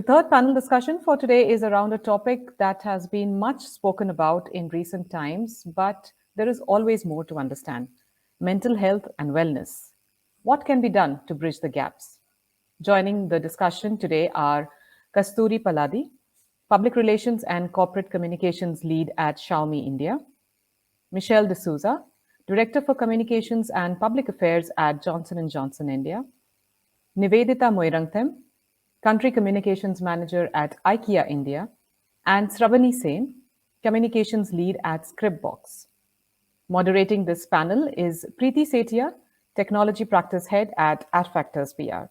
third panel discussion for today is around a topic that has been much spoken about in recent times, but there is always more to understand: mental health and wellness. What can be done to bridge the gaps? Joining the discussion today are Kasturi Paladhi, Public Relations and Corporate Communications Lead at Xiaomi India; Michelle D'Souza, Director for Communications and Public Affairs at Johnson & Johnson India; Nivedeeta M, Country Communications Manager at IKEA India; and Srabani Sen, Communications Lead at Scripbox. Moderating this panel is Priti Setia, Technology Practice Head at Adfactors PR.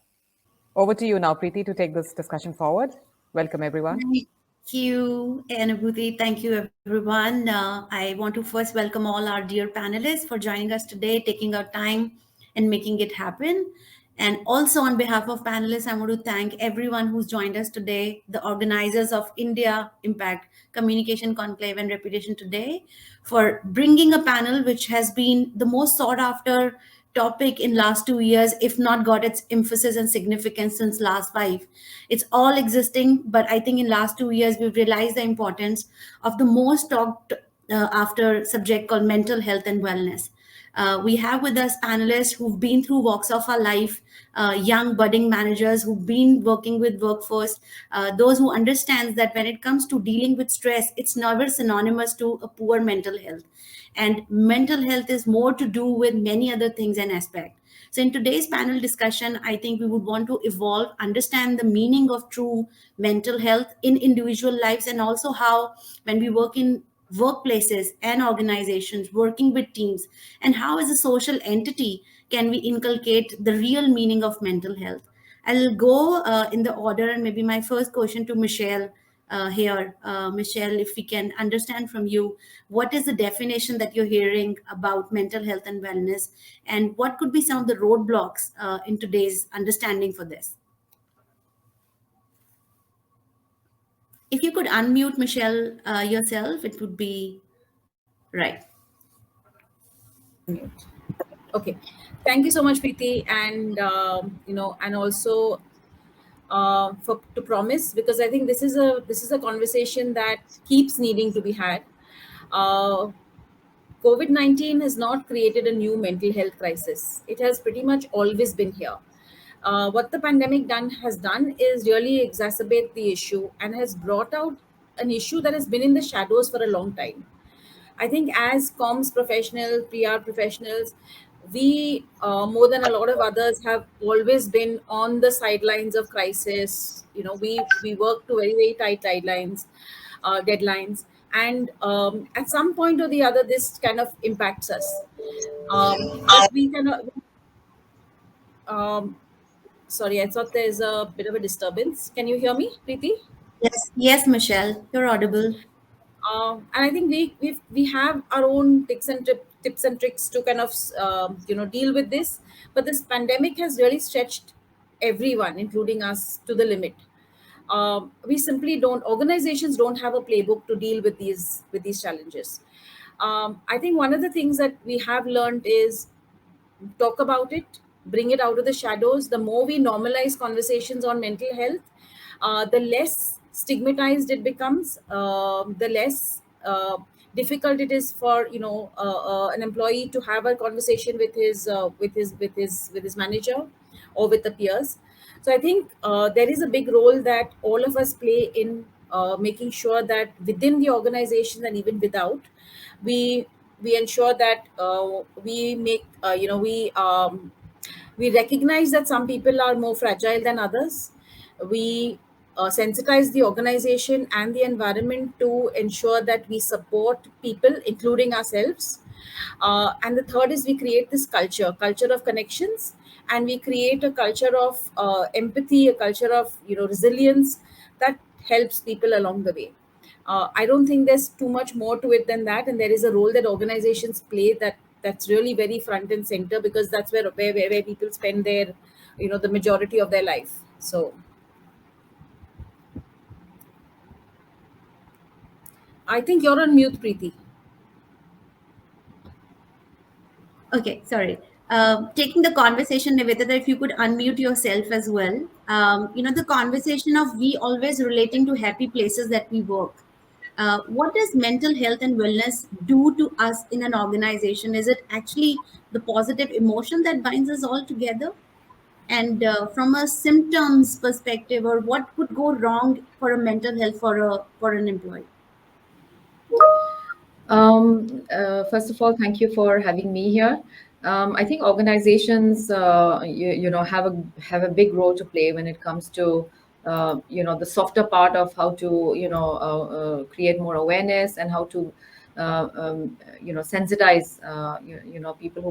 Over to you now, Priti, to take this discussion forward. Welcome, everyone. Thank you, Anubhuti. Thank you, everyone. I want to first welcome all our dear panelists for joining us today, taking our time and making it happen. And also, on behalf of panelists, I want to thank everyone who's joined us today, the organizers of India Impact Communication Conclave and Reputation Today, for bringing a panel which has been the most sought after topic in last 2 years, if not got its emphasis and significance since last five. It's all existing, but I think in last 2 years we've realized the importance of the most talked after subject called mental health and wellness. We have with us panelists who've been through walks of our life, young budding managers who've been working with workforce, those who understand that when it comes to dealing with stress, it's never synonymous to a poor mental health. And mental health is more to do with many other things and aspects. So in today's panel discussion, I think we would want to evolve, understand the meaning of true mental health in individual lives, and also how when we work in workplaces and organizations, working with teams, and how as a social entity can we inculcate the real meaning of mental health. I'll go in the order, and maybe my first question to Michelle here. Michelle, if we can understand from you, what is the definition that you're hearing about mental health and wellness, and what could be some of the roadblocks in today's understanding for this? If you could unmute Michelle yourself, it would be right. Okay, thank you so much, Priti, and and also for to promise, because I think this is a conversation that keeps needing to be had. Uh, COVID-19 has not created a new mental health crisis. It has pretty much always been here. What the pandemic has done is really exacerbate the issue and has brought out an issue that has been in the shadows for a long time. I think as comms professionals, PR professionals, we more than a lot of others have always been on the sidelines of crisis. We work to very tight deadlines, and at some point or the other, this kind of impacts us. But we cannot. Um, Sorry, I thought there's a bit of a disturbance. Can you hear me, Preeti? Yes, Michelle, you're audible. And I think we have our own tips and tricks to kind of deal with this. But this pandemic has really stretched everyone, including us, to the limit. We simply don't. Organizations don't have a playbook to deal with these challenges. I think one of the things that we have learned is talk about it, bring it out of the shadows. The more we normalize conversations on mental health, the less stigmatized it becomes, the less difficult it is for an employee to have a conversation with his manager or with the peers. So I think there is a big role that all of us play in making sure that within the organization and even without, we we ensure that we make we recognize that some people are more fragile than others. We sensitize the organization and the environment to ensure that we support people, including ourselves. And the third is we create this culture of connections, and we create a culture of empathy, a culture of resilience that helps people along the way. I don't think there's too much more to it than that, and there is a role that organizations play that's really very front and center, because that's where people spend their the majority of their life. So I think you're on mute, Preeti. Okay, sorry. Taking the conversation, Nivedita, if you could unmute yourself as well. The conversation of we always relating to happy places that we work. What does mental health and wellness do to us in an organization? Is it actually the positive emotion that binds us all together? And from a symptoms perspective, or what could go wrong for a mental health for an employee? First of all, thank you for having me here. I think organizations, have a big role to play when it comes to, the softer part of how to, create more awareness and how to, sensitize, people who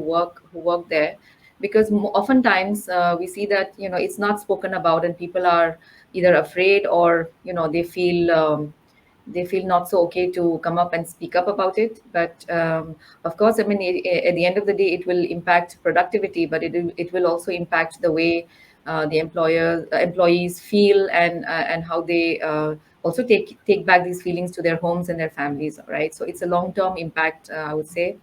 work there, because oftentimes we see that it's not spoken about and people are either afraid or they feel not so okay to come up and speak up about it. But of course, I mean, at the end of the day, it will impact productivity, but it will also impact the way the employees feel, and how they also take back these feelings to their homes and their families. Right, so it's a long term impact, I would say.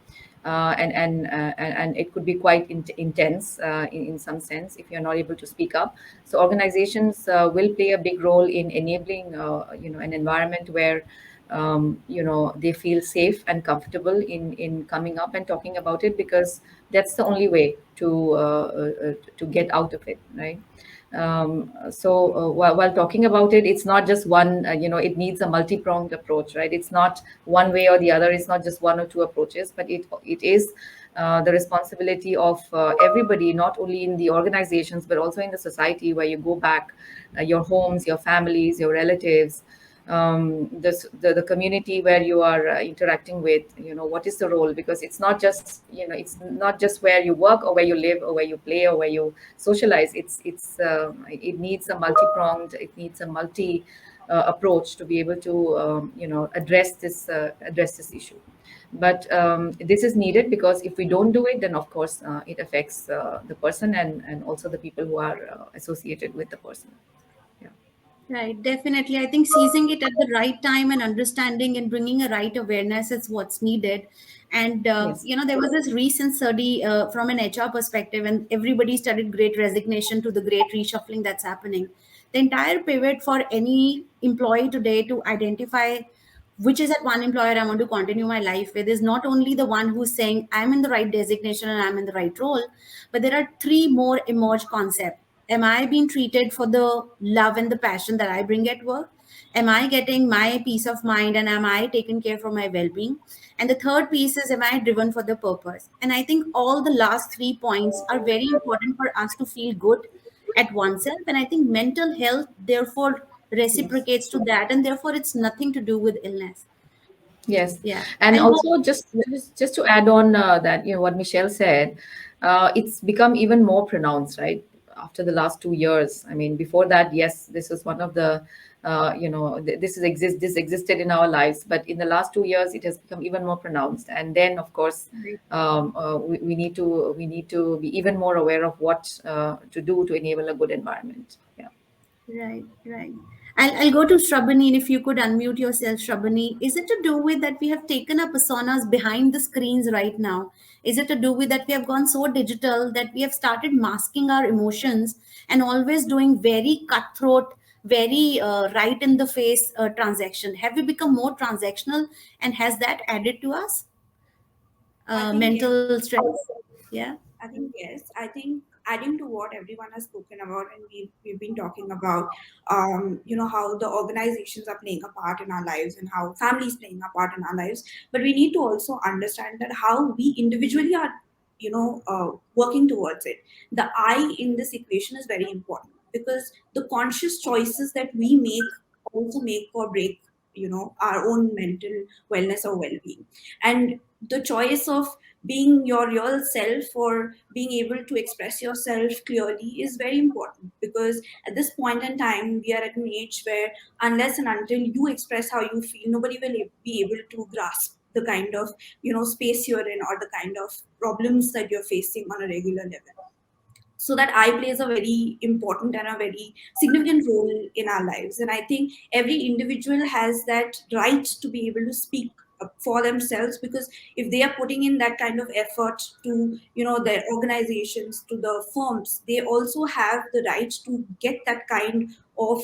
And it could be quite intense in some sense if you're not able to speak up. So organizations will play a big role in enabling, an environment where, they feel safe and comfortable in coming up and talking about it, because that's the only way to get out of it, right? So while talking about it, it's not just one, it needs a multi-pronged approach, right? It's not one way or the other. It's not just one or two approaches, but it is the responsibility of everybody, not only in the organizations, but also in the society, where you go back, your homes, your families, your relatives, the community where you are interacting with. What is the role? Because it's not just where you work or where you live or where you play or where you socialize. It needs a multi-pronged, it needs a multi approach to be able to address this issue. But this is needed, because if we don't do it, then of course it affects the person, and also the people who are associated with the person. Yeah. Right, definitely. I think seizing it at the right time and understanding and bringing a right awareness is what's needed. And Yes. there was this recent study from an HR perspective, and everybody studied Great Resignation to the Great Reshuffling that's happening. The entire pivot for any employee today to identify which is at one employer I want to continue my life with is not only the one who's saying I'm in the right designation and I'm in the right role, but there are three more emerged concepts. Am I being treated for the love and the passion that I bring at work? Am I getting my peace of mind and am I taken care for my well-being? And the third piece is, am I driven for the purpose? And I think all the last 3 points are very important for us to feel good at oneself. And I think mental health therefore Yes. reciprocates to that, and therefore it's nothing to do with illness. Yes, Yeah. and I hope. also just to add on that, what Michelle said, it's become even more pronounced, right? After the last 2 years. I mean, before that, yes, this was one of the, this existed in our lives, but in the last 2 years, it has become even more pronounced. And then, of course, we need to be even more aware of what to do to enable a good environment. Yeah. Right, right. I'll go to Shrabani, and if you could unmute yourself, Shrabani. Is it to do with that we have taken up personas behind the screens right now? Is it to do with that we have gone so digital that we have started masking our emotions and always doing very cutthroat, very right in the face transaction? Have we become more transactional, and has that added to us I think yes. mental stress? Yeah. I think yes. I think adding to what everyone has spoken about, and we've been talking about, how the organizations are playing a part in our lives and how families playing a part in our lives. But we need to also understand that how we individually are, working towards it. The I in this equation is very important because the conscious choices that we make also make or break, our own mental wellness or well-being, and the choice of being your real self or being able to express yourself clearly is very important because at this point in time we are at an age where unless and until you express how you feel, nobody will be able to grasp the kind of space you're in or the kind of problems that you're facing on a regular level. So that I plays a very important and a very significant role in our lives, and I think every individual has that right to be able to speak for themselves, because if they are putting in that kind of effort to, their organizations, to the firms, they also have the right to get that kind of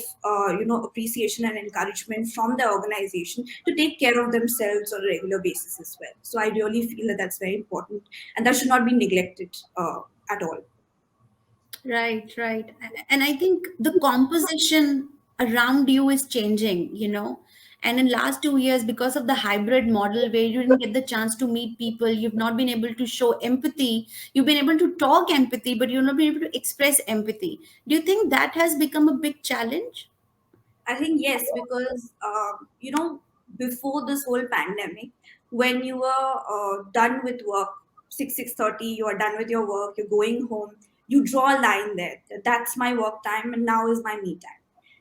appreciation and encouragement from the organization to take care of themselves on a regular basis as well. So I really feel that that's very important, and that should not be neglected at all. Right, right. And I think the composition around you is changing, And in last 2 years, because of the hybrid model where you didn't get the chance to meet people, you've not been able to show empathy. You've been able to talk empathy, but you've not been able to express empathy. Do you think that has become a big challenge? I think yes, because before this whole pandemic, when you were done with work, 6:30, you are done with your work, you're going home, you draw a line there. That's my work time, and now is my me time.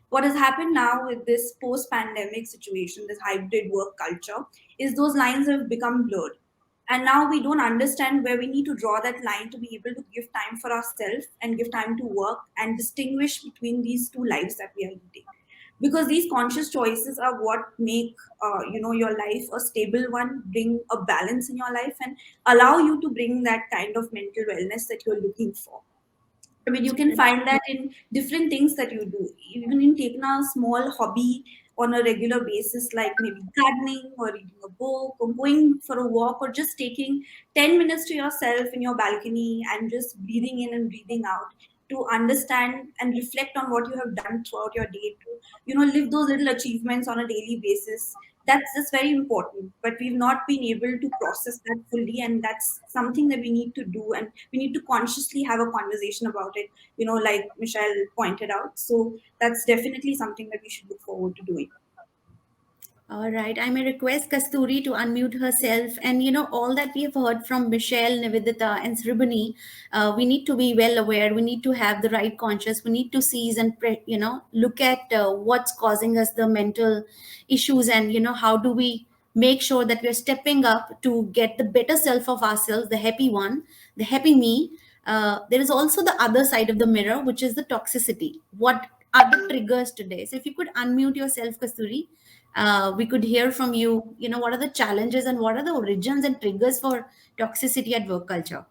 What has happened now with this post-pandemic situation, this hybrid work culture, is those lines have become blurred. And now we don't understand where we need to draw that line to be able to give time for ourselves and give time to work and distinguish between these two lives that we are leading, because these conscious choices are what make your life a stable one, bring a balance in your life, and allow you to bring that kind of mental wellness that you're looking for. I mean, you can find that in different things that you do, even in taking a small hobby on a regular basis, like maybe gardening or reading a book or going for a walk or just taking 10 minutes to yourself in your balcony and just breathing in and breathing out to understand and reflect on what you have done throughout your day, to, live those little achievements on a daily basis. That's just very important, but we've not been able to process that fully, and that's something that we need to do, and we need to consciously have a conversation about it, like Michelle pointed out. So that's definitely something that we should look forward to doing. All right. I may request Kasturi to unmute herself. And all that we have heard from Michelle, Nivedita, and Srabani, we need to be well aware. We need to have the right conscious. We need to seize and look at what's causing us the mental issues, and how do we make sure that we're stepping up to get the better self of ourselves, the happy one, the happy me. There is also the other side of the mirror, which is the toxicity. What are the triggers today? So if you could unmute yourself, Kasturi, we could hear from you. What are the challenges and what are the origins and triggers for toxicity at work culture?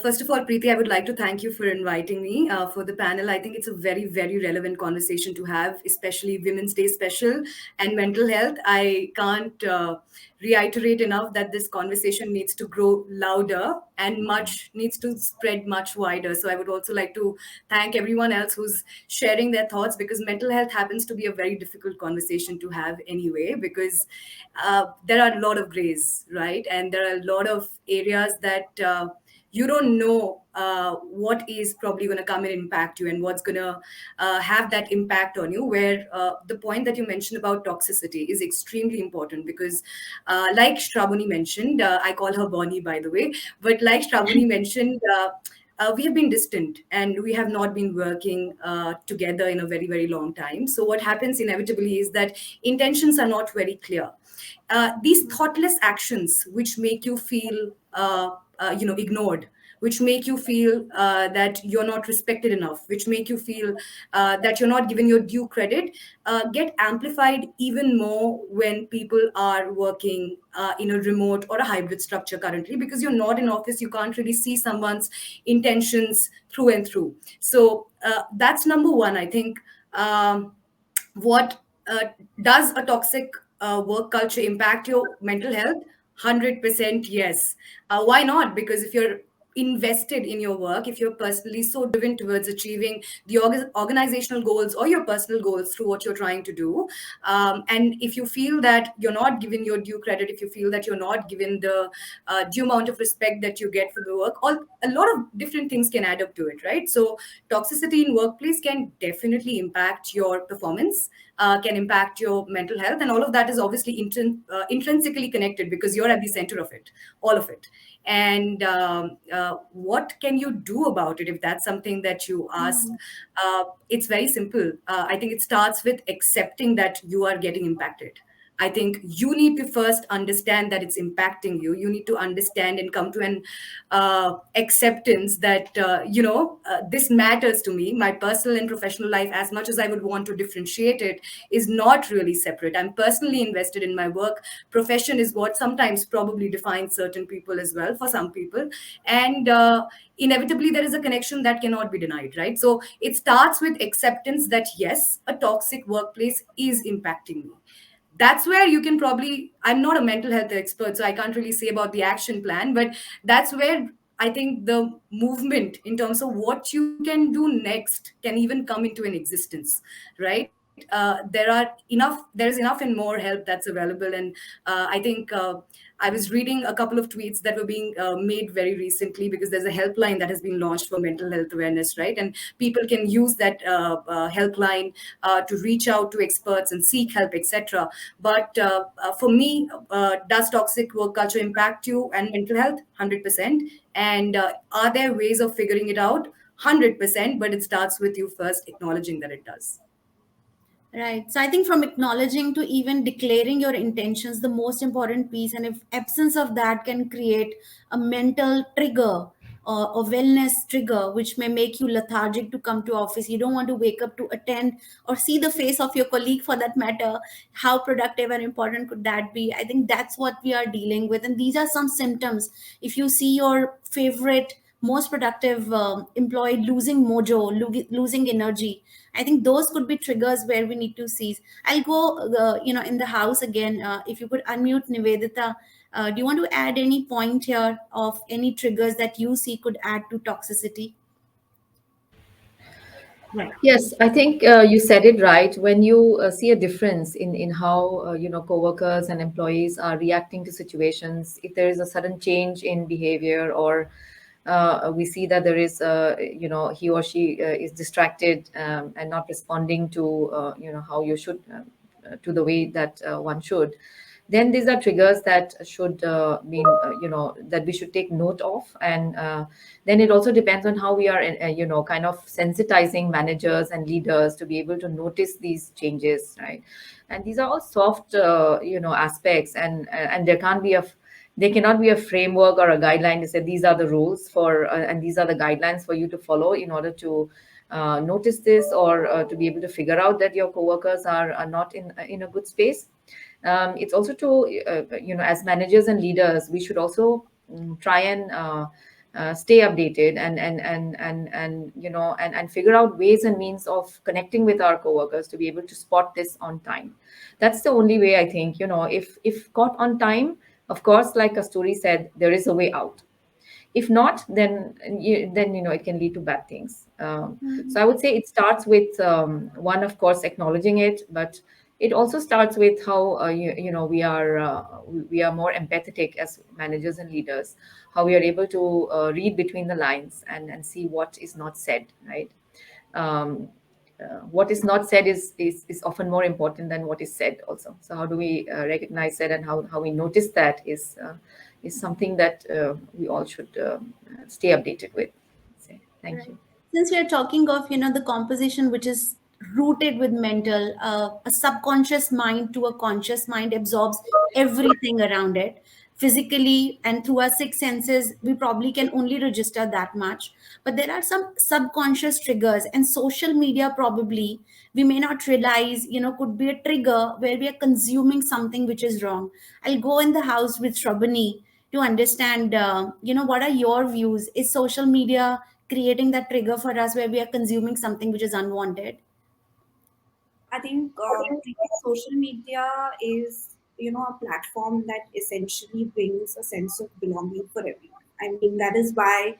First of all, Preeti, I would like to thank you for inviting me for the panel. I think it's a very, very relevant conversation to have, especially Women's Day special and mental health. I can't reiterate enough that this conversation needs to grow louder and much needs to spread much wider. So I would also like to thank everyone else who's sharing their thoughts, because mental health happens to be a very difficult conversation to have anyway, because there are a lot of grays, right? And there are a lot of areas that you don't know what is probably going to come and impact you, and what's going to have that impact on you, where the point that you mentioned about toxicity is extremely important, because like Srabani mentioned, I call her Bonnie, by the way, but like Srabani mentioned, we have been distant and we have not been working together in a very, very long time. So what happens inevitably is that intentions are not very clear. These thoughtless actions which make you feel ignored, which make you feel that you're not respected enough, which make you feel that you're not given your due credit, get amplified even more when people are working in a remote or a hybrid structure currently, because you're not in office, you can't really see someone's intentions through and through. So that's number one, I think. What does a toxic work culture impact your mental health? 100% yes. Why not? Because if you're invested in your work, if you're personally so driven towards achieving the organizational goals or your personal goals through what you're trying to do, and if you feel that you're not given your due credit, if you feel that you're not given the due amount of respect that you get for the work, a lot of different things can add up to it, right? So toxicity in workplace can definitely impact your performance, can impact your mental health, and all of that is obviously intrinsically connected, because you're at the center of it, all of it. And what can you do about it, if that's something that you asked? It's very simple. I think it starts with accepting that you are getting impacted. I think you need to first understand that it's impacting you. You need to understand and come to an acceptance that, this matters to me. My personal and professional life, as much as I would want to differentiate it, is not really separate. I'm personally invested in my work. Profession is what sometimes probably defines certain people as well, for some people. And inevitably, there is a connection that cannot be denied, right? So it starts with acceptance that, yes, a toxic workplace is impacting me. That's where you can probably, I'm not a mental health expert, so I can't really say about the action plan, but that's where I think the movement in terms of what you can do next can even come into an existence, right? There is enough and more help that's available. And I think I was reading a couple of tweets that were being made very recently, because there's a helpline that has been launched for mental health awareness, right? And people can use that helpline to reach out to experts and seek help, etc. But for me, does toxic work culture impact you and mental health? 100%. And are there ways of figuring it out? 100%. But it starts with you first acknowledging that it does. Right. So I think from acknowledging to even declaring your intentions, the most important piece, and if absence of that can create a mental trigger or a wellness trigger, which may make you lethargic to come to office. You don't want to wake up to attend or see the face of your colleague for that matter. How productive and important could that be? I think that's what we are dealing with. And these are some symptoms. If you see your favorite, most productive employee losing mojo, losing energy, I think those could be triggers where we need to seize. I'll go, in the house again. If you could unmute Nivedita, do you want to add any point here of any triggers that you see could add to toxicity? Right. Yes, I think you said it right. When you see a difference in how coworkers and employees are reacting to situations, if there is a sudden change in behavior, or we see that there is he or she is distracted and not responding to how you should to the way that one should, then these are triggers that should be that we should take note of. And then it also depends on how we are kind of sensitizing managers and leaders to be able to notice these changes, right? And these are all soft aspects, and there cannot be a framework or a guideline to say these are the rules for and these are the guidelines for you to follow in order to notice this, or to be able to figure out that your coworkers are not in a good space. It's also to as managers and leaders, we should also try and stay updated, and figure out ways and means of connecting with our coworkers to be able to spot this on time. That's the only way, I think. If caught on time, of course, like Kasturi said, there is a way out. If not, then it can lead to bad things. So I would say it starts with one, of course, acknowledging it, but it also starts with how we are more empathetic as managers and leaders, how we are able to read between the lines and see what is not said, right? um, what is not said is often more important than what is said also. So how do we recognize that, and how we notice that is something that we all should stay updated with. Say, thank Right. you. Since we are talking of, the composition which is rooted with mental, a subconscious mind to a conscious mind absorbs everything around it. Physically and through our six senses, we probably can only register that much. But there are some subconscious triggers, and social media probably we may not realize, could be a trigger where we are consuming something which is wrong. I'll go in the house with Shrabani to understand, what are your views? Is social media creating that trigger for us where we are consuming something which is unwanted? I think social media is, a platform that essentially brings a sense of belonging for everyone. I mean, that is why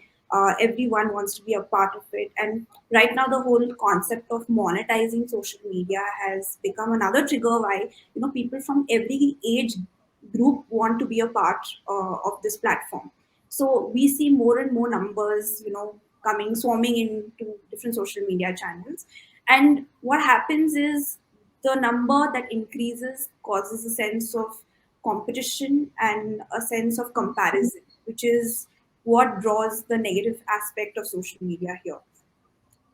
everyone wants to be a part of it. And right now, the whole concept of monetizing social media has become another trigger why, people from every age group want to be a part of this platform. So we see more and more numbers, coming swarming into different social media channels. And what happens is the number that increases causes a sense of competition and a sense of comparison, which is what draws the negative aspect of social media here.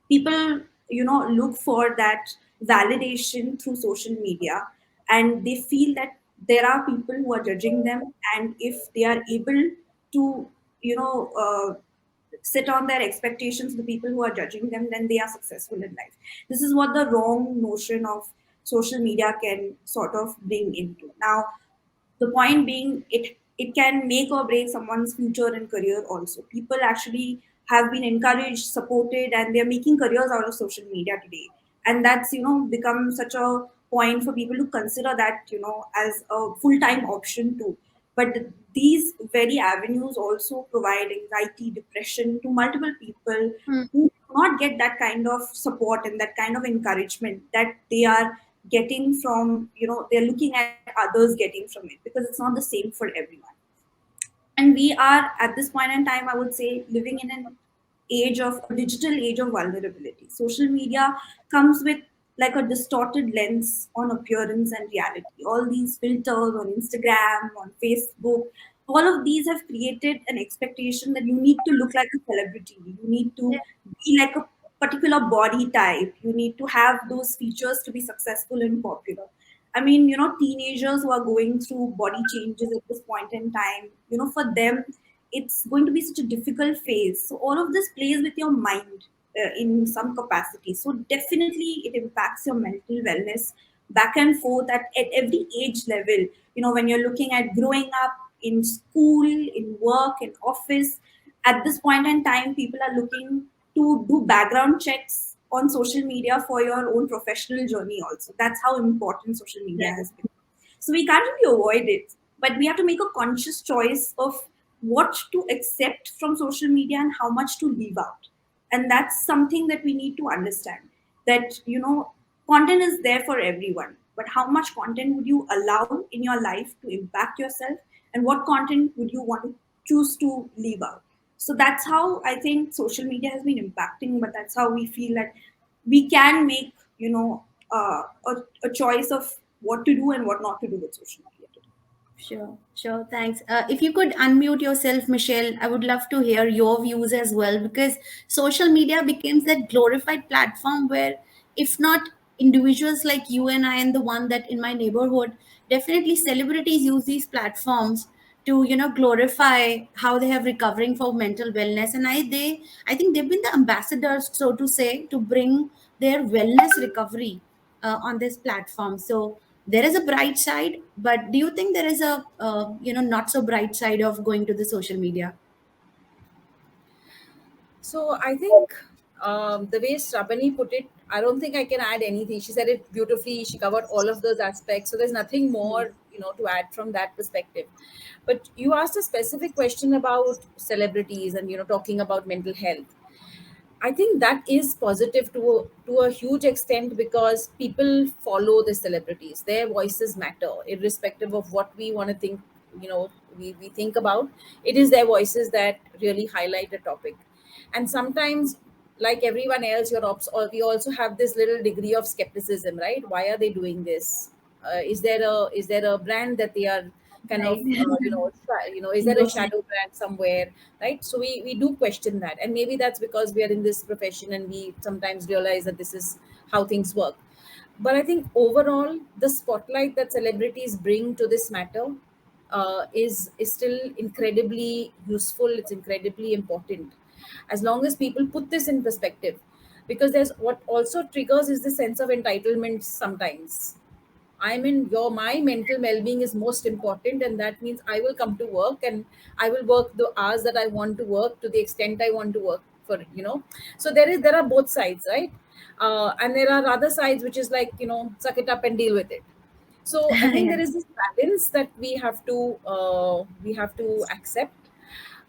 People look for that validation through social media, and they feel that there are people who are judging them, and if they are able to, you know, sit on their expectations, the people who are judging them, then they are successful in life. This is what the wrong notion of social media can sort of bring into. Now, the point being, it can make or break someone's future and career also. People actually have been encouraged, supported, and they're making careers out of social media today. And that's, you know, become such a point for people to consider that, you know, as a full-time option too. But these very avenues also provide anxiety, depression to multiple people Hmm. who do not get that kind of support and that kind of encouragement that they are getting from, you know, they're looking at others getting from it, because it's not the same for everyone. And we are at this point in time, I would say, living in an age of a digital age of vulnerability. Social media comes with like a distorted lens on appearance and reality. All these filters on Instagram, on Facebook, all of these have created an expectation that you need to look like a celebrity, you need to be like a particular body type, you need to have those features to be successful and popular. I mean, you know, teenagers who are going through body changes at this point in time, you know, for them, it's going to be such a difficult phase. So all of this plays with your mind in some capacity. So definitely it impacts your mental wellness back and forth at every age level. You know, when you're looking at growing up in school, in work, in office, at this point in time, people are looking to do background checks on social media for your own professional journey also. That's how important social media has been. So we can't really avoid it, but we have to make a conscious choice of what to accept from social media and how much to leave out. And that's something that we need to understand, that, you know, content is there for everyone, but how much content would you allow in your life to impact yourself, and what content would you want to choose to leave out? So that's how I think social media has been impacting, but that's how we feel that we can make, you know, a choice of what to do and what not to do with social media today. Sure, sure. Thanks. If you could unmute yourself, Michelle, I would love to hear your views as well, because social media becomes that glorified platform where, if not individuals like you and I and the one that in my neighborhood, definitely celebrities use these platforms to, you know, glorify how they have recovering for mental wellness. And I think they've been the ambassadors, so to say, to bring their wellness recovery on this platform. So there is a bright side, but do you think there is a you know, not so bright side of going to the social media? So I think the way Srabani put it, I don't think I can add anything. She said it beautifully. She covered all of those aspects. So there's nothing more, you know, to add from that perspective. But you asked a specific question about celebrities and, you know, talking about mental health. I think that is positive to a huge extent, because people follow the celebrities. Their voices matter, irrespective of what we want to think. You know, we think about it is their voices that really highlight a topic. And sometimes, like everyone else, or we also have this little degree of skepticism, right? Why are they doing this? Is there a brand that they are kind of Right. is there a Endorsement. shadow brand somewhere, right? So we do question that, and maybe that's because we are in this profession and we sometimes realize that this is how things work. But I think overall, the spotlight that celebrities bring to this matter is still incredibly useful. It's incredibly important, as long as people put this in perspective, because there's what also triggers is the sense of entitlement sometimes. I mean, my mental well-being is most important, and that means I will come to work and I will work the hours that I want to work to the extent I want to work for. So there are both sides, right? And there are other sides which is like, suck it up and deal with it. So I think Yeah. there is this balance that we have to accept.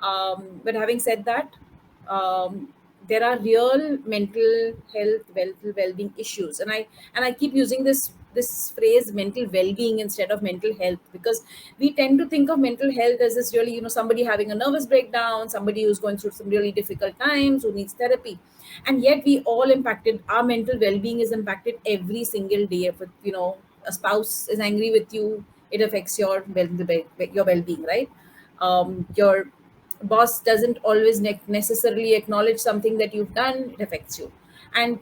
But having said that, um, there are real mental health, well-being issues, and I keep using this phrase mental well-being instead of mental health, because we tend to think of mental health as this really, somebody having a nervous breakdown, somebody who's going through some really difficult times, who needs therapy. And yet we all impacted, our mental well-being is impacted every single day. If a spouse is angry with you, it affects your well-being, right? Your boss doesn't always necessarily acknowledge something that you've done, it affects you. And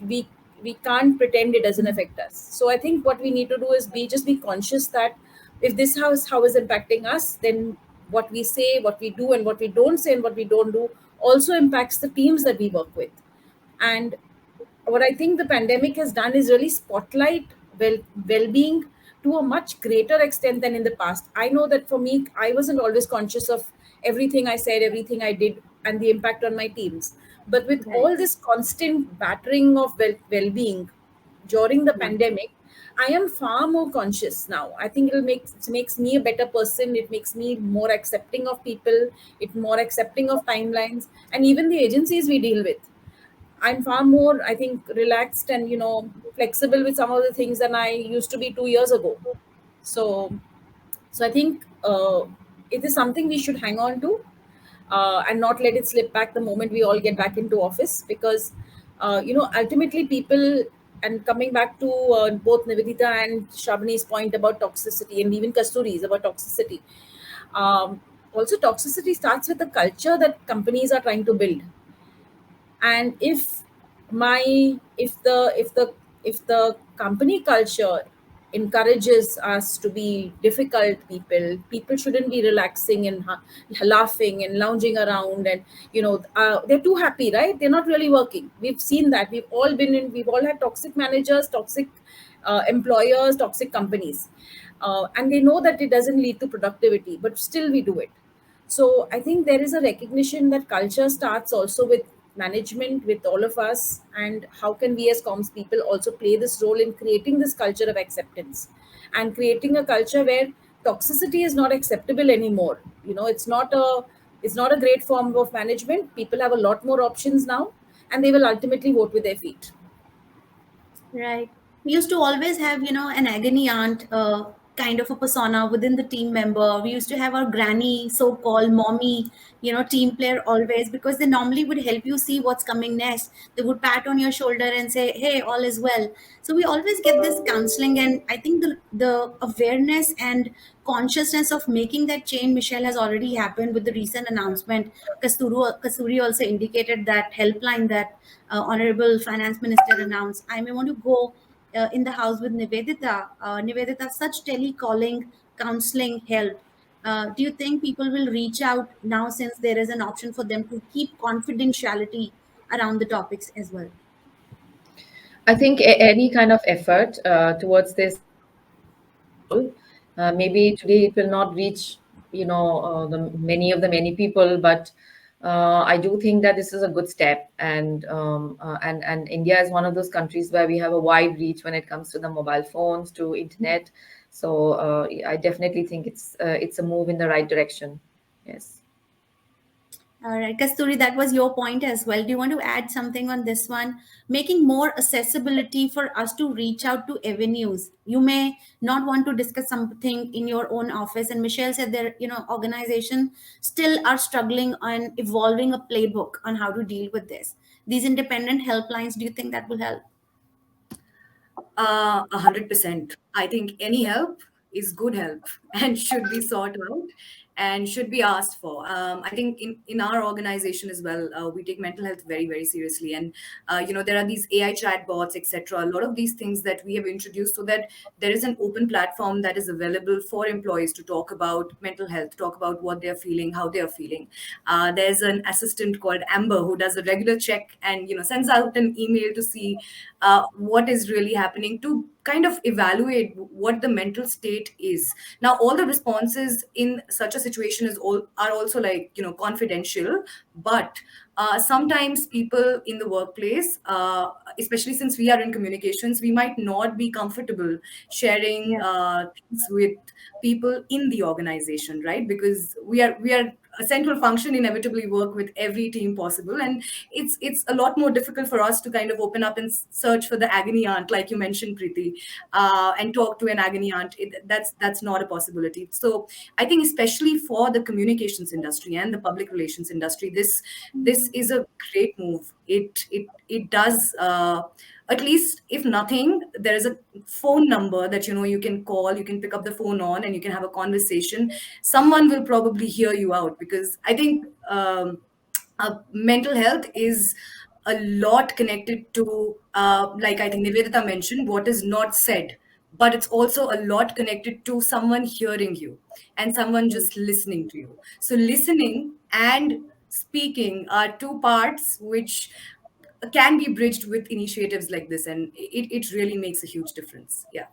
we can't pretend it doesn't affect us. So I think what we need to do is be conscious that if this how is impacting us, then what we say, what we do, and what we don't say and what we don't do also impacts the teams that we work with. And what I think the pandemic has done is really spotlight well-being to a much greater extent than in the past. I know that for me, I wasn't always conscious of everything I said, everything I did, and the impact on my teams. But with Right. all this constant battering of well-being during the Yeah. pandemic, I am far more conscious now. I think it makes me a better person. It makes me more accepting of people. It more accepting of timelines and even the agencies we deal with. I'm far more, I think, relaxed and flexible with some of the things than I used to be 2 years ago. So, so I think it is something we should hang on to, and not let it slip back the moment we all get back into office, because ultimately people. And coming back to both Nivedita and Shrabani's point about toxicity, and even Kasturi's about toxicity. Also, toxicity starts with the culture that companies are trying to build. And if the company culture encourages us to be difficult people shouldn't be relaxing and laughing and lounging around, and they're too happy, right? They're not really working. We've seen that. We've all had toxic managers, toxic employers, toxic companies, and they know that it doesn't lead to productivity, but still we do it. So I think there is a recognition that culture starts also with management, with all of us, and how can we as comms people also play this role in creating this culture of acceptance and creating a culture where toxicity is not acceptable anymore. It's not a great form of management. People have a lot more options now, and they will ultimately vote with their feet. Right. We used to always have, an agony aunt kind of a persona within the team member. We used to have our granny, so-called mommy, team player always, because they normally would help you see what's coming next. They would pat on your shoulder and say, "Hey, all is well." So we always get this counseling, and I think the awareness and consciousness of making that change, Michelle, has already happened with the recent announcement. Kasturi also indicated that helpline that Honorable Finance Minister announced. I may want to go in the house with Nivedita. Nivedita, such telecalling, counseling help. Do you think people will reach out now since there is an option for them to keep confidentiality around the topics as well? I think any kind of effort towards this is useful. Maybe today it will not reach, the many people, but I do think that this is a good step, and India is one of those countries where we have a wide reach when it comes to the mobile phones, to internet. So I definitely think it's a move in the right direction. Yes. All right, Kasturi, that was your point as well. Do you want to add something on this one? Making more accessibility for us to reach out to avenues. You may not want to discuss something in your own office, and Michelle said there, organization still are struggling on evolving a playbook on how to deal with this. These independent helplines, do you think that will help? 100%. I think any help is good help and should be sought out and should be asked for. I think in our organization as well, we take mental health very, very seriously. And, there are these AI chat bots, etc. A lot of these things that we have introduced so that there is an open platform that is available for employees to talk about mental health, talk about what they're feeling, how they're feeling. There's an assistant called Amber who does a regular check and, sends out an email to see what is really happening, to kind of evaluate what the mental state is. Now all the responses in such a situation are also, like, confidential, but sometimes people in the workplace, especially since we are in communications, we might not be comfortable sharing Yeah. things with people in the organization, right? Because we are a central function, inevitably work with every team possible, and it's a lot more difficult for us to kind of open up and search for the agony aunt, like you mentioned, Preeti, and talk to an agony aunt. That's not a possibility. So I think, especially for the communications industry and the public relations industry, this is a great move. It does, at least if nothing, there is a phone number that you can call, you can pick up the phone on, and you can have a conversation. Someone will probably hear you out, because I think mental health is a lot connected to, like I think Nivedita mentioned, what is not said, but it's also a lot connected to someone hearing you and someone Hmm. just listening to you. So, listening and speaking are two parts which can be bridged with initiatives like this, and it really makes a huge difference. Yeah.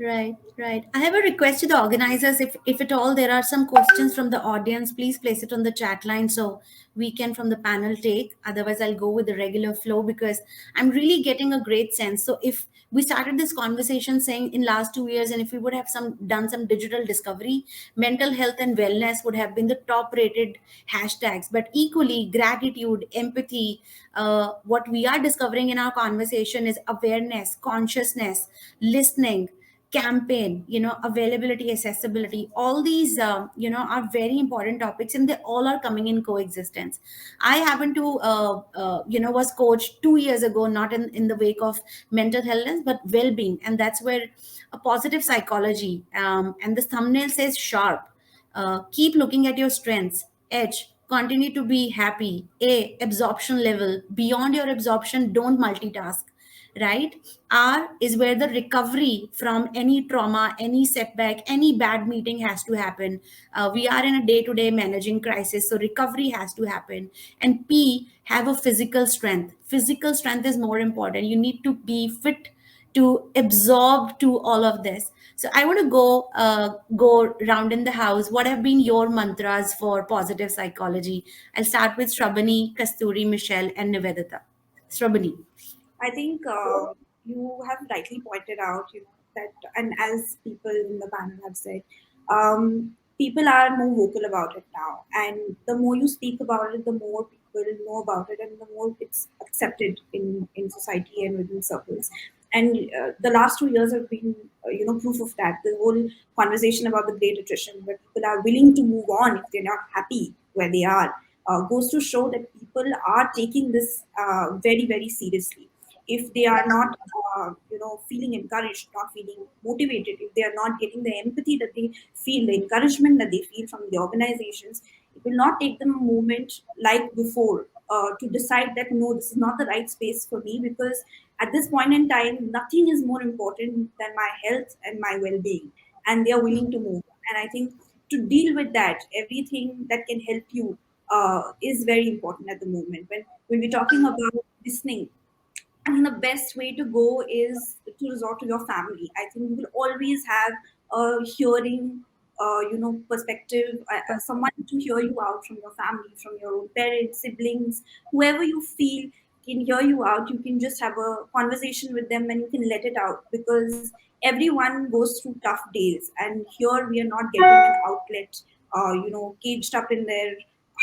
Right, right. I have a request to the organizers. If at all there are some questions from the audience, please place it on the chat line so we can from the panel take. Otherwise, I'll go with the regular flow because I'm really getting a great sense. So if we started this conversation saying in last 2 years, and if we would have some done some digital discovery, mental health and wellness would have been the top rated hashtags. But equally, gratitude, empathy, what we are discovering in our conversation is awareness, consciousness, listening, campaign, availability, accessibility, all these are very important topics, and they all are coming in coexistence. I happen to was coached 2 years ago, not in the wake of mental health but well-being, and that's where a positive psychology, and the thumbnail says sharp, keep looking at your strengths, edge, continue to be happy, a absorption level, beyond your absorption, don't multitask, right? R is where the recovery from any trauma, any setback, any bad meeting has to happen. We are in a day to day managing crisis, so recovery has to happen. And P, have a physical strength. Physical strength is more important. You need to be fit to absorb to all of this. So I want to go round in the house. What have been your mantras for positive psychology? I'll start with Srabani, Kasturi, Michelle, and Nivedita. Srabani. I think you have rightly pointed out, that, and as people in the panel have said, people are more vocal about it now. And the more you speak about it, the more people know about it, and the more it's accepted in society and within circles. And the last 2 years have been, proof of that. The whole conversation about the great attrition, where people are willing to move on if they're not happy where they are, goes to show that people are taking this very, very seriously. If they are not feeling encouraged, not feeling motivated, if they are not getting the empathy that they feel, the encouragement that they feel from the organizations, it will not take them a moment like before to decide that no, this is not the right space for me, because at this point in time nothing is more important than my health and my well-being, and they are willing to move. And I think to deal with that, everything that can help you is very important at the moment. When we're talking about listening, I think the best way to go is to resort to your family. I think you will always have a hearing, perspective, someone to hear you out from your family, from your own parents, siblings, whoever you feel can hear you out. You can just have a conversation with them and you can let it out, because everyone goes through tough days. And here we are not getting an outlet, caged up in their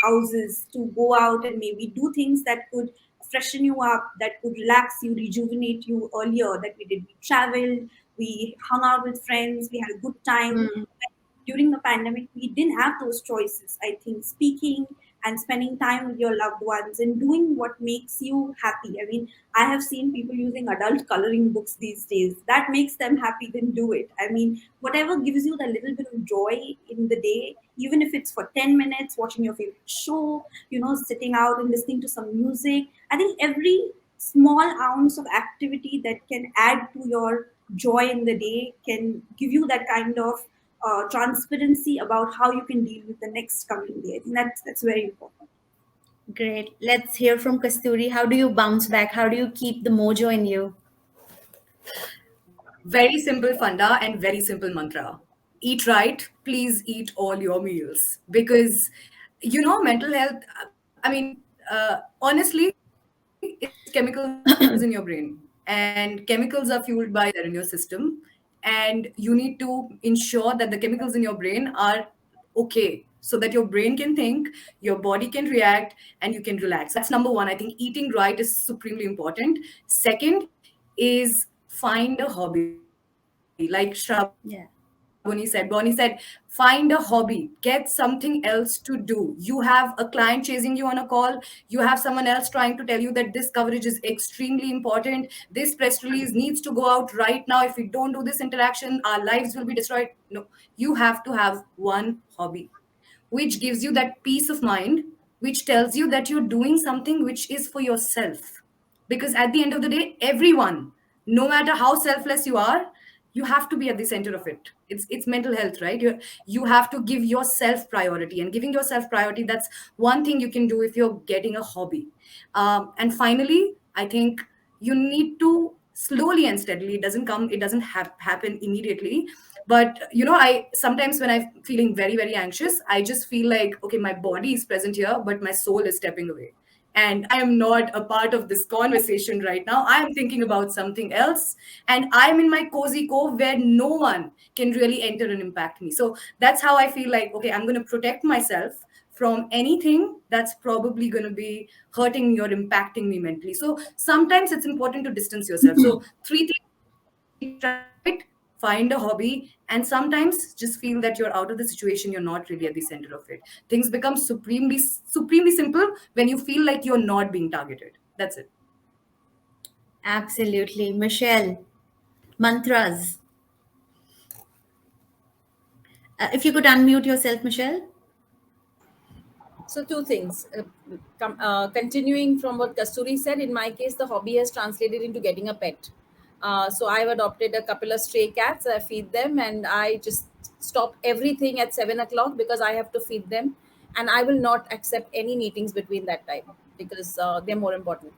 houses to go out and maybe do things that could freshen you up, that could relax you, rejuvenate you earlier, that we did. We traveled, we hung out with friends, we had a good time. Mm. During the pandemic, we didn't have those choices. I think speaking and spending time with your loved ones and doing what makes you happy. I mean, I have seen people using adult coloring books these days. That makes them happy, then do it. I mean, whatever gives you that little bit of joy in the day, even if it's for 10 minutes, watching your favorite show, sitting out and listening to some music. I think every small ounce of activity that can add to your joy in the day can give you that kind of transparency about how you can deal with the next coming day. I think that's very important. Great. Let's hear from Kasturi. How do you bounce back? How do you keep the mojo in you? Very simple funda and very simple mantra. Eat right, please eat all your meals. Because, mental health, I mean, honestly, it's chemicals in your brain. And chemicals are fueled by there in your system. And you need to ensure that the chemicals in your brain are okay so that your brain can think, your body can react, and you can relax. So that's number one. I think eating right is supremely important. Second is find a hobby. Like Shrabani said, Bonnie said, Yeah. find a hobby, get something else to do. You have a client chasing you on a call, you have someone else trying to tell you that this coverage is extremely important, this press release needs to go out right now. If we don't do this interaction, our lives will be destroyed. No, you have to have one hobby which gives you that peace of mind, which tells you that you're doing something which is for yourself. Because at the end of the day, everyone, no matter how selfless you are, you have to be at the center of it. It's mental health, right? You have to give yourself priority, and giving yourself priority, that's one thing you can do if you're getting a hobby. And finally, I think you need to slowly and steadily, it doesn't happen immediately, but I sometimes, when I'm feeling very very anxious, I just feel like, okay, my body is present here, but my soul is stepping away, and I am not a part of this conversation right now. I am thinking about something else, and I'm in my cozy cove where no one can really enter and impact me. So that's how I feel like, okay, I'm going to protect myself from anything that's probably going to be hurting me or impacting me mentally. So sometimes it's important to distance yourself. So three things: try it, find a hobby, and sometimes just feel that you're out of the situation, you're not really at the center of it. Things become supremely simple when you feel like you're not being targeted. That's it. Absolutely. Michelle, mantras. If you could unmute yourself, Michelle. So two things. Continuing from what Kasturi said, in my case, the hobby has translated into getting a pet. So I've adopted a couple of stray cats. I feed them, and I just stop everything at 7 o'clock because I have to feed them, and I will not accept any meetings between that time because they're more important.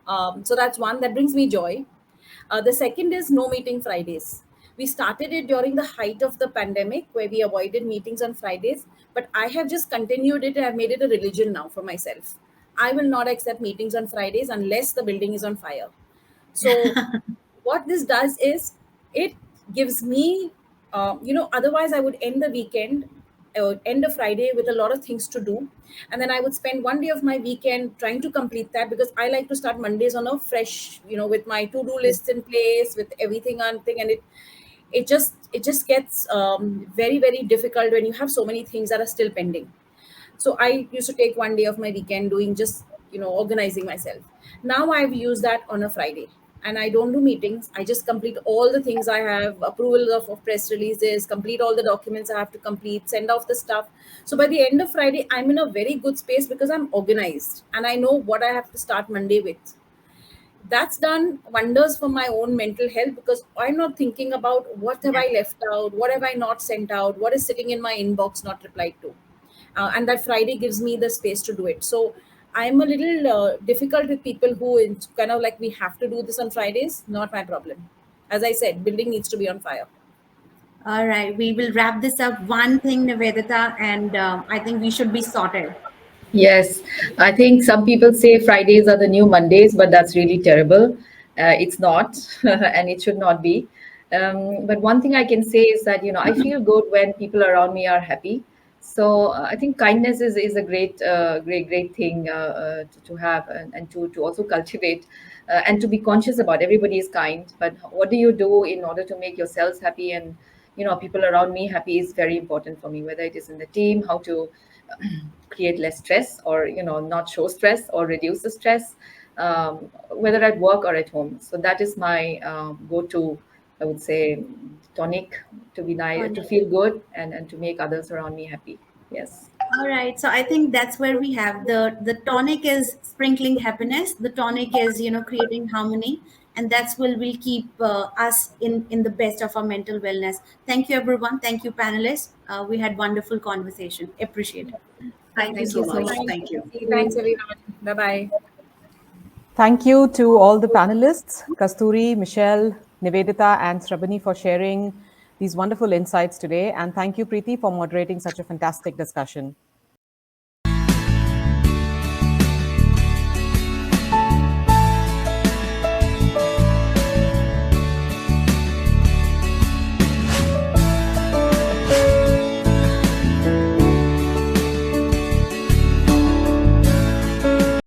So that's one that brings me joy. The second is no meeting Fridays. We started it during the height of the pandemic where we avoided meetings on Fridays, but I have just continued it and I've made it a religion now for myself. I will not accept meetings on Fridays unless the building is on fire. So what this does is it gives me otherwise I would end the weekend end of Friday with a lot of things to do, and then I would spend one day of my weekend trying to complete that because I like to start Mondays on a fresh, with my to-do lists in place, with everything on thing, and it just gets very very difficult when you have so many things that are still pending. So I used to take one day of my weekend doing just organizing myself. Now I've used that on a Friday, and I don't do meetings. I just complete all the things I have, approval of press releases, complete all the documents I have to complete, send off the stuff. So by the end of Friday, I'm in a very good space because I'm organized and I know what I have to start Monday with. That's done wonders for my own mental health because I'm not thinking about what have I left out, what have I not sent out, what is sitting in my inbox not replied to. And that Friday gives me the space to do it. So I'm a little difficult with people who it's kind of like we have to do this on Fridays. Not my problem. As I said, building needs to be on fire. All right. We will wrap this up. One thing, Nivedita, and I think we should be sorted. Yes, I think some people say Fridays are the new Mondays, but that's really terrible. It's not, and it should not be. But one thing I can say is that, I feel good when people around me are happy. So I think kindness is a great thing to have, and to also cultivate, and to be conscious about. Everybody is kind, but what do you do in order to make yourselves happy and people around me happy is very important for me. Whether it is in the team, how to create less stress, or not show stress or reduce the stress, whether at work or at home. So that is my go-to, I would say, tonic, to be nice, to feel good, and to make others around me happy. Yes. All right. So I think that's where we have the tonic is sprinkling happiness. The tonic is creating harmony, and that's where we'll keep us in the best of our mental wellness. Thank you, everyone. Thank you, panelists. We had wonderful conversation. Appreciate it. Thank you Thank so you so much. much. Thank you. Thanks, everyone. Bye bye. Thank you to all the panelists, Kasturi, Michelle, Nivedita, and Srabani for sharing these wonderful insights today. And thank you, Priti, for moderating such a fantastic discussion.